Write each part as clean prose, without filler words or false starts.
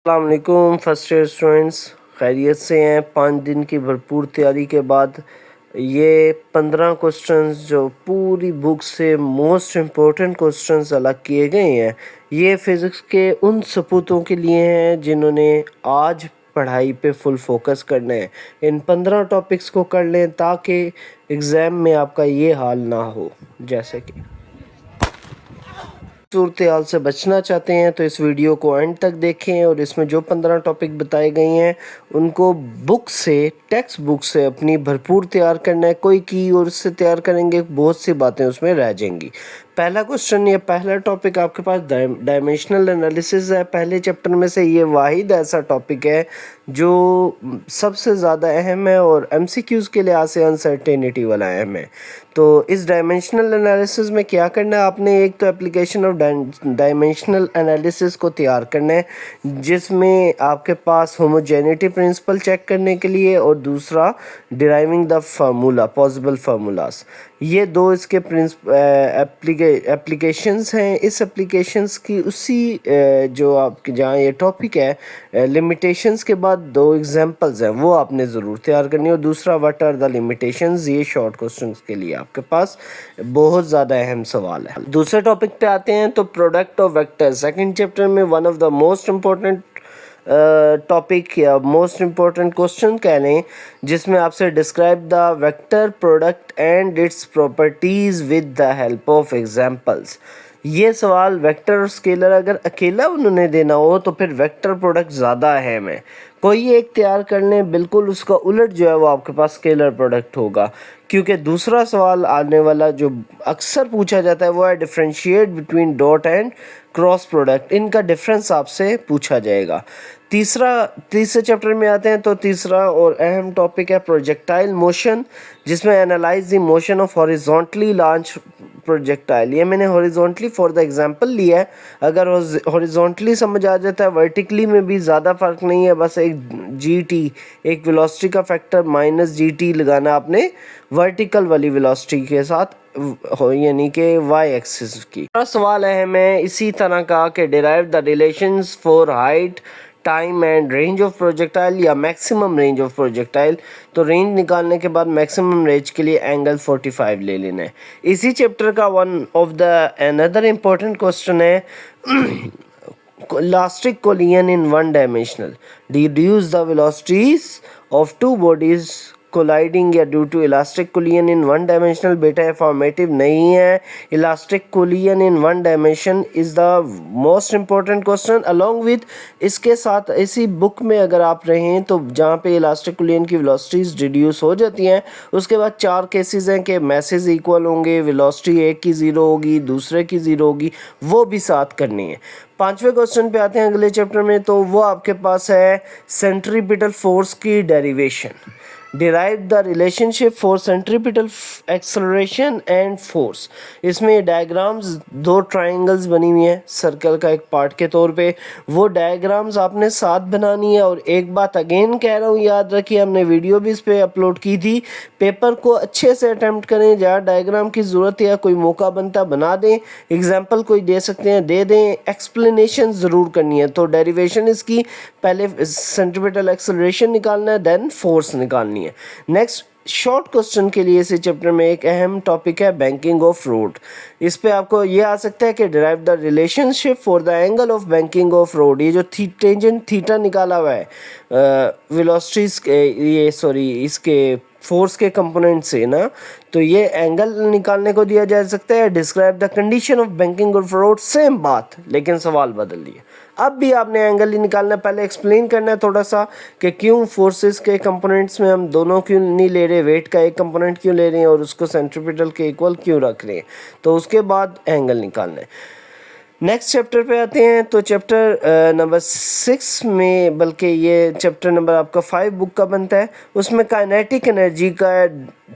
अस्सलाम वालेकुम first year students, खैरियत से हैं। 5 दिन की भरपूर तैयारी के बाद ये 15 क्वेश्चंस जो पूरी बुक से मोस्ट इम्पोर्टेंट क्वेश्चंस अलग किए गए हैं, ये फिज़िक्स के उन सपूतों के लिए हैं जिन्होंने आज पढ़ाई पे फुल फोकस करना है। इन 15 टॉपिक्स को कर लें ताकि एग्ज़ाम में आपका ये हाल ना हो। जैसे कि सूरत हाल से बचना चाहते हैं तो इस वीडियो को एंड तक देखें और इसमें जो 15 टॉपिक बताए गए हैं उनको बुक से, टेक्स्ट बुक से अपनी भरपूर तैयार करना है। कोई की और उससे तैयार करेंगे, बहुत सी बातें उसमें रह जाएंगी। पहला क्वेश्चन या पहला टॉपिक आपके पास डायमेंशनल एनालिसिस है। पहले चैप्टर में से ये वाहिद ऐसा टॉपिक है जो सबसे ज़्यादा अहम है और एमसीक्यूज़ के लिहाज से अनसर्टेनिटी वाला अहम है। तो इस डायमेंशनल एनालिसिस में क्या करना है आपने, एक तो एप्लीकेशन ऑफ डायमेंशनल एनालिसिस को तैयार करना है जिसमें आपके पास होमोजेनिटी प्रिंसिपल चेक करने के लिए और दूसरा deriving the formula, possible formulas. ये दो इसके एप्लीकेशंस हैं। इस एप्लीकेशंस की उसी जो आपके जहाँ ये टॉपिक है लिमिटेशंस के बाद दो एग्जांपल्स हैं वो आपने ज़रूर तैयार करनी है। और दूसरा व्हाट आर द लिमिटेशंस, ये शॉर्ट क्वेश्चंस के लिए आपके पास बहुत ज़्यादा अहम सवाल है। दूसरे टॉपिक पे आते हैं तो product of vector, second chapter में one of the most important topic या मोस्ट इम्पोर्टेंट क्वेश्चन कह लें, जिसमें आपसे describe the vector product and its properties with the help of examples. ये सवाल वेक्टर और स्केलर अगर अकेला उन्होंने देना हो तो फिर वेक्टर प्रोडक्ट ज़्यादा अहम है। कोई एक तैयार कर लें, बिल्कुल उसका उलट जो है वो आपके पास स्केलर प्रोडक्ट होगा, क्योंकि दूसरा सवाल आने वाला जो अक्सर पूछा जाता है वो है differentiate between dot and cross product. इनका डिफरेंस आपसे पूछा जाएगा। तीसरे चैप्टर में आते हैं तो तीसरा और अहम टॉपिक है प्रोजेक्टाइल मोशन, जिसमें analyse the motion of horizontally launch projectile. ये मैंने हॉरिजॉन्टली फॉर द एग्जांपल लिया है। अगर हॉरिजॉन्टली समझ आ जाता है, वर्टिकली में भी ज़्यादा फर्क नहीं है, बस एक जीटी, एक वेलोसिटी का फैक्टर माइनस जीटी लगाना आपने वर्टिकल वाली वेलोसिटी के साथ, यानी कि वाई एक्सिस की। सवाल अहम है इसी तरह का कि derive the relations for height, time and range of projectile या मैक्सिमम रेंज ऑफ प्रोजेक्टाइल। तो रेंज निकालने के बाद मैक्सिमम रेंज के लिए एंगल 45 ले लेना है। इसी चैप्टर का one of the another important question है elastic collision in one dimensional, reduce the velocities of two bodies colliding या due to elastic collision in one dimensional. बेटा ये फॉर्मेटिव नहीं है। Elastic collision in one dimension is the most important question. Along with इसके साथ इसी book में अगर आप रहें तो जहाँ पे इलास्टिक कोलियन की वेलोसिटीज़ रिड्यूस हो जाती हैं, उसके बाद 4 केसेस हैं कि मैसेज इक्वल होंगे, वेलोसिटी एक की 0 होगी, दूसरे की 0 होगी, वो भी साथ करनी है। 5वें क्वेश्चन पे आते हैं अगले चैप्टर में, तो वो आपके पास है सेंट्रीपिटल फोर्स की derivation. Derive the relationship for centripetal acceleration and force. इसमें डायग्राम्स, दो ट्राइंगल्स बनी हुई हैं सर्कल का एक पार्ट के तौर पे, वो डायग्राम्स आपने साथ बनानी है। और एक बात अगेन कह रहा हूँ, याद रखिए, हमने वीडियो भी इस पर अपलोड की थी। पेपर को अच्छे से अटैम्प्ट करें, जहाँ डायग्राम की ज़रूरत या कोई मौका बनता बना दें, एग्जाम्पल कोई दे सकते हैं दे दें, एक्सप्लेनेशन ज़रूर करनी है। तो डेरिवेशन इसकी पहले सेंट्रीपिटल एक्सेलरेशन निकालना है, देन फोर्स निकालनी है। नेक्स्ट शॉर्ट क्वेश्चन के लिए इस चैप्टर में एक अहम टॉपिक है बैंकिंग ऑफ रोड। इस पे आपको ये आ सकता है कि derive the relationship for the angle of banking of road. ये जो टेंजेंट थीटा निकाला हुआ है वेलोसिटीज के, ये सॉरी इसके फोर्स के कंपोनेंट से ना, तो ये एंगल निकालने को दिया जा सकता है। Describe the condition of banking of road, same बात लेकिन सवाल बदल दिए। अब भी आपने एंगल ही निकालना है, पहले एक्सप्लेन करना है थोड़ा सा कि क्यों फोर्सेस के कंपोनेंट्स में हम दोनों क्यों नहीं ले रहे, वेट का एक कंपोनेंट क्यों ले रहे हैं और उसको सेंट्रीपिटल के इक्वल क्यों रख रहे हैं, तो उसके बाद एंगल निकालना है। नेक्स्ट चैप्टर पे आते हैं तो चैप्टर नंबर 6 में, बल्कि ये चैप्टर नंबर आपका 5 बुक का बनता है, उसमें काइनेटिक एनर्जी का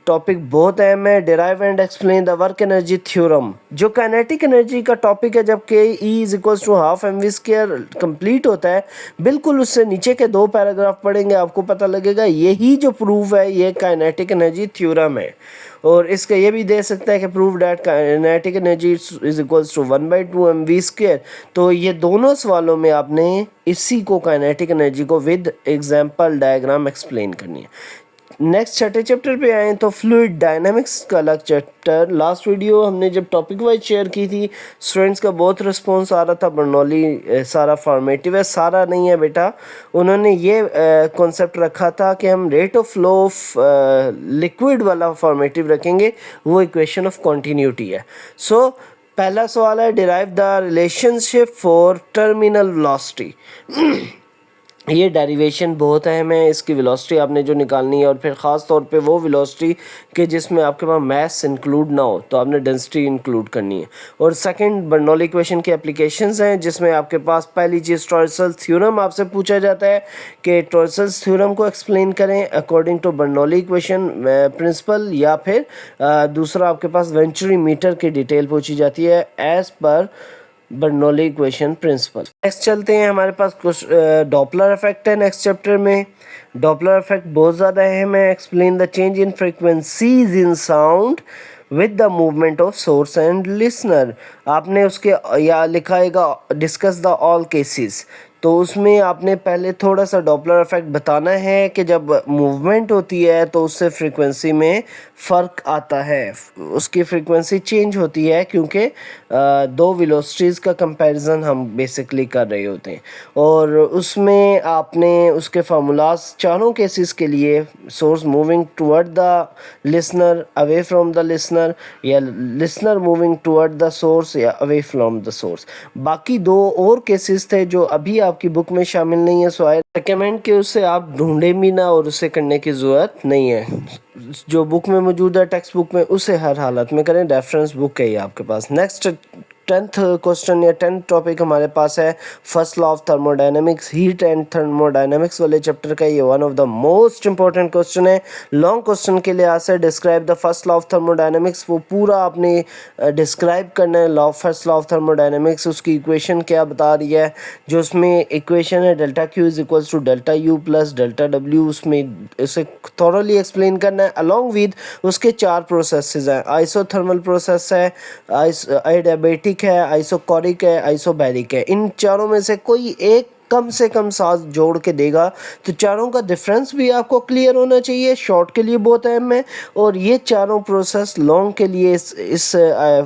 टॉपिक बहुत अहम है। Derive and explain the work energy theorem, जो काइनेटिक एनर्जी का टॉपिक है, जब K E is equals to half M V square complete होता है, बिल्कुल उससे नीचे के 2 पैराग्राफ पढ़ेंगे आपको पता लगेगा यही जो प्रूफ है ये काइनेटिक एनर्जी थ्योरम है। और इसका ये भी दे सकता है कि prove that kinetic energy is equals to 1/2 M V square. तो ये दोनों सवालों में आपने इसी को काइनेटिक एनर्जी को विद एग्जांपल डायग्राम एक्सप्लेन करनी है। नेक्स्ट छठे चैप्टर पे आए तो फ्लूइड डायनामिक्स का अलग चैप्टर। लास्ट वीडियो हमने जब टॉपिक वाइज शेयर की थी, स्टूडेंट्स का बहुत रिस्पॉन्स आ रहा था। बर्नौली सारा फॉर्मेटिव है, सारा नहीं है बेटा। उन्होंने ये कॉन्सेप्ट रखा था कि हम rate of flow of liquid वाला फॉर्मेटिव रखेंगे, वो इक्वेशन ऑफ कॉन्टीन्यूटी है। सो पहला सवाल है, derive the relationship for terminal velocity. ये डेरिवेशन बहुत अहम है, इसकी वेलोसिटी आपने जो निकालनी है, और फिर ख़ास तौर पे वो वेलोसिटी कि जिसमें आपके पास मैस इंक्लूड ना हो, तो आपने डेंसिटी इंक्लूड करनी है। और सेकंड, बर्नौली इक्वेशन की एप्लीकेशंस हैं, जिसमें आपके पास पहली चीज़ टॉर्सल्स थ्योरम आपसे पूछा जाता है कि टॉर्सल्स थ्योरम को एक्सप्लेन करें according to Bernoulli equation principle, या फिर दूसरा आपके पास वेंचुरी मीटर की डिटेल पूछी जाती है as per Bernoulli equation principal. Next चलते हैं, हमारे पास कुछ डॉपलर इफेक्ट है नेक्स्ट चैप्टर में। डॉपलर इफेक्ट बहुत ज़्यादा अहम है। Explain the change in frequencies in sound with the movement of source and listener. आपने उसके या लिखाएगा डिस्कस द ऑल केसेस, तो उसमें आपने पहले थोड़ा सा डॉपलर इफेक्ट बताना है कि जब मूवमेंट होती है तो उससे फ्रीक्वेंसी में फ़र्क आता है, उसकी फ्रीक्वेंसी चेंज होती है, क्योंकि दो वेलोसिटीज़ का कंपैरिजन हम बेसिकली कर रहे होते हैं। और उसमें आपने उसके फार्मूलाज चारों केसेस के लिए, source moving toward the listener, away from the listener, या listener moving toward the source या अवे फ्रॉम द सोर्स। बाकी 2 और केसेस थे जो अभी आपकी बुक में शामिल नहीं है, सो आई रिकमेंड कि उसे आप ढूंढे भी ना और उसे करने की ज़रूरत नहीं है। जो बुक में मौजूद है टेक्स्ट बुक में, उसे हर हालत में करें, रेफरेंस बुक है ये आपके पास। नेक्स्ट 10th क्वेश्चन या 10th टॉपिक हमारे पास है first law of thermodynamics, heat and thermodynamics वाले चैप्टर का। ये one of the most important question है। लॉन्ग क्वेश्चन के लिए answer describe the first law of thermodynamics, वो पूरा आपने डिस्क्राइब करना है। Law first law of thermodynamics, उसकी इक्वेशन क्या बता रही है, जो उसमें इक्वेशन है delta Q is equals to delta U plus delta W, उसमें इसे थॉरली एक्सप्लेन करना है। अलॉन्ग विद उसके 4 प्रोसेसेस हैं, आइसोथर्मल प्रोसेस है, एडियाबेटिक है, आइसोकोरिक है, आइसोबैरिक है। इन चारों में से कोई एक कम से कम साथ जोड़ के देगा, तो चारों का डिफरेंस भी आपको क्लियर होना चाहिए। शॉर्ट के लिए बहुत अहम है, और ये चारों प्रोसेस लॉन्ग के लिए इस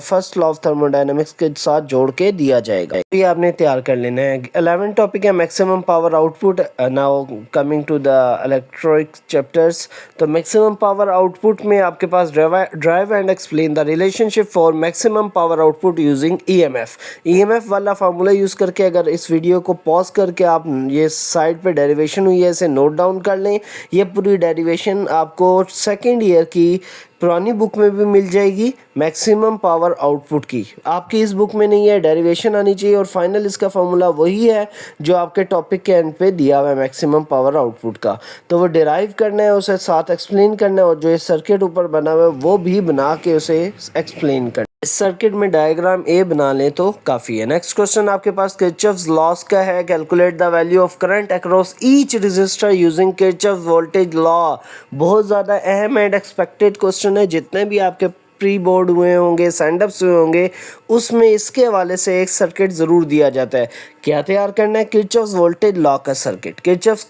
फर्स्ट लॉ ऑफ थर्मोडायनेमिक्स के साथ जोड़ के दिया जाएगा। ये आपने तैयार कर लेना है। 11 टॉपिक है maximum power output. Now coming to the electric chapters, तो मैक्सिमम पावर आउटपुट में आपके पास derive and explain the relationship for maximum power output using EMF. EMF वाला फार्मूला यूज़ करके, अगर इस वीडियो को पॉज करके आप ये साइड पे डेरिवेशन हुई है इसे नोट डाउन कर लें। ये पूरी डेरिवेशन आपको सेकेंड ईयर की पुरानी बुक में भी मिल जाएगी, मैक्सिमम पावर आउटपुट की। आपकी इस बुक में नहीं है, डेरिवेशन आनी चाहिए, और फाइनल इसका फार्मूला वही है जो आपके टॉपिक के एंड पे दिया हुआ है मैक्सिमम पावर आउटपुट का। तो वो डिराइव करना है, उसे साथ एक्सप्लेन करना है, और जो इस सर्किट ऊपर बना हुआ है वो भी बना के उसे एक्सप्लेन करना। इस सर्किट में डायग्राम ए बना लें तो काफ़ी है। नेक्स्ट क्वेश्चन आपके पास किरचॉफ्स लॉस का है। Calculate the value of current across each resistor using Kirchhoff's voltage law. बहुत ज़्यादा अहम एंड एक्सपेक्टेड क्वेश्चन है। जितने भी आपके प्री बोर्ड हुए होंगे, सेंडअप्स हुए होंगे, उसमें इसके हवाले से एक सर्किट ज़रूर दिया जाता है। क्या तैयार करना है? किरचॉफ्स वोल्टेज लॉ का सर्किट। किरचॉफ्स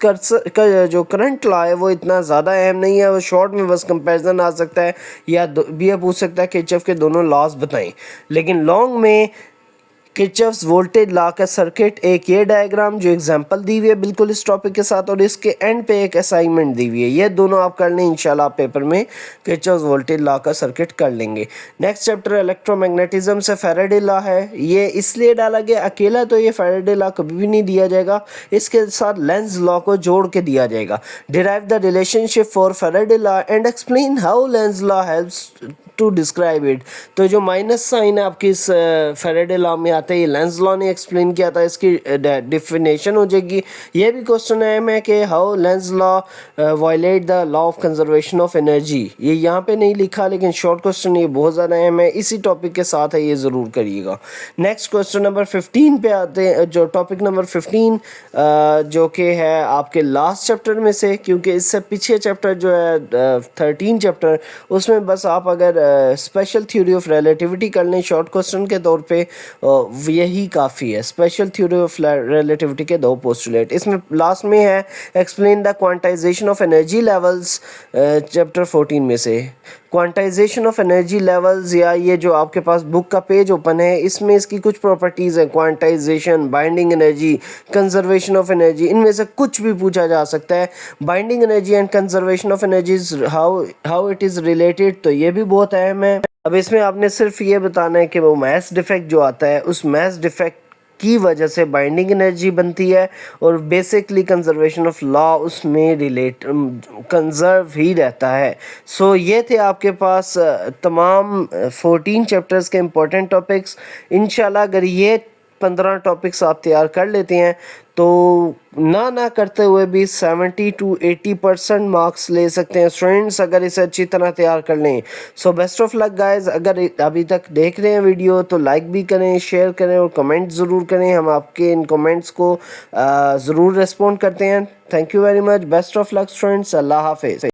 का जो करंट लॉ है वो इतना ज़्यादा अहम नहीं है, वो शॉर्ट में बस कंपैरिजन आ सकता है, या भी पूछ सकता है किरचॉफ के दोनों लॉज बताएं। लेकिन लॉन्ग में किरचॉफ्स वोल्टेज लॉ का सर्किट, एक ये डायग्राम जो एग्जांपल दी हुई है बिल्कुल इस टॉपिक के साथ, और इसके एंड पे एक असाइनमेंट दी हुई है। ये दोनों आप कर लें, इंशाल्लाह पेपर में किरचॉफ्स वोल्टेज लॉ का सर्किट कर लेंगे। नेक्स्ट चैप्टर इलेक्ट्रोमैग्नेटिज्म से फैराडे लॉ है। ये इसलिए डाला गया, अकेला तो ये फैराडे लॉ कभी भी नहीं दिया जाएगा, इसके साथ लेंज लॉ को जोड़ के दिया जाएगा। Derive the relationship for Faraday law and explain how Lenz law helps to describe it. तो जो माइनस साइन है आपकी इस फैराडे लॉ में आता है, ये लेंज लॉ ने एक्सप्लेन किया था, इसकी डिफिनेशन हो जाएगी। ये भी क्वेश्चन है कि how Lenz law violate the law of conservation of energy. ये यहाँ पे नहीं लिखा, लेकिन शॉर्ट क्वेश्चन ये बहुत ज़्यादा अहम है, इसी टॉपिक के साथ है, ये ज़रूर करिएगा। नेक्स्ट क्वेश्चन नंबर 15 पे आते हैं, जो टॉपिक नंबर 15 जो कि है आपके लास्ट चैप्टर में से, क्योंकि इससे पीछे चैप्टर जो है 13 चैप्टर, उसमें बस आप अगर स्पेशल थ्योरी ऑफ रिलेटिविटी कर लें शॉर्ट क्वेश्चन के तौर पे, यही काफ़ी है। स्पेशल थ्योरी ऑफ रिलेटिविटी के 2 पोस्टुलेट इसमें लास्ट में है। Explain the quantization of energy levels, chapter 14 में से क्वांटाइजेशन ऑफ एनर्जी लेवल्स, या ये जो आपके पास बुक का पेज ओपन है, इसमें इसकी कुछ प्रॉपर्टीज़ हैं, quantization, binding energy, conservation of energy, इनमें से कुछ भी पूछा जा सकता है। Binding energy and conservation of energies, how it is related, तो ये भी बहुत अहम है। अब इसमें आपने सिर्फ ये बताना है कि वो मैस डिफेक्ट जो आता है, उस मैस डिफेक्ट की वजह से बाइंडिंग एनर्जी बनती है, और बेसिकली कंजर्वेशन ऑफ लॉ उसमें रिलेट कंजर्व ही रहता है। सो ये थे आपके पास तमाम 14 चैप्टर्स के इम्पोर्टेंट टॉपिक्स। इंशाल्लाह अगर ये 15 टॉपिक्स आप तैयार कर लेते हैं तो ना करते हुए भी 70 to 80% मार्क्स ले सकते हैं स्टूडेंट्स, अगर इसे अच्छी तरह तैयार कर लें। So best of luck guys. अगर अभी तक देख रहे हैं वीडियो तो लाइक भी करें, शेयर करें और कमेंट ज़रूर करें, हम आपके इन कमेंट्स को ज़रूर रिस्पॉन्ड करते हैं। Thank you very much. Best of luck students. Allah हाफिज़।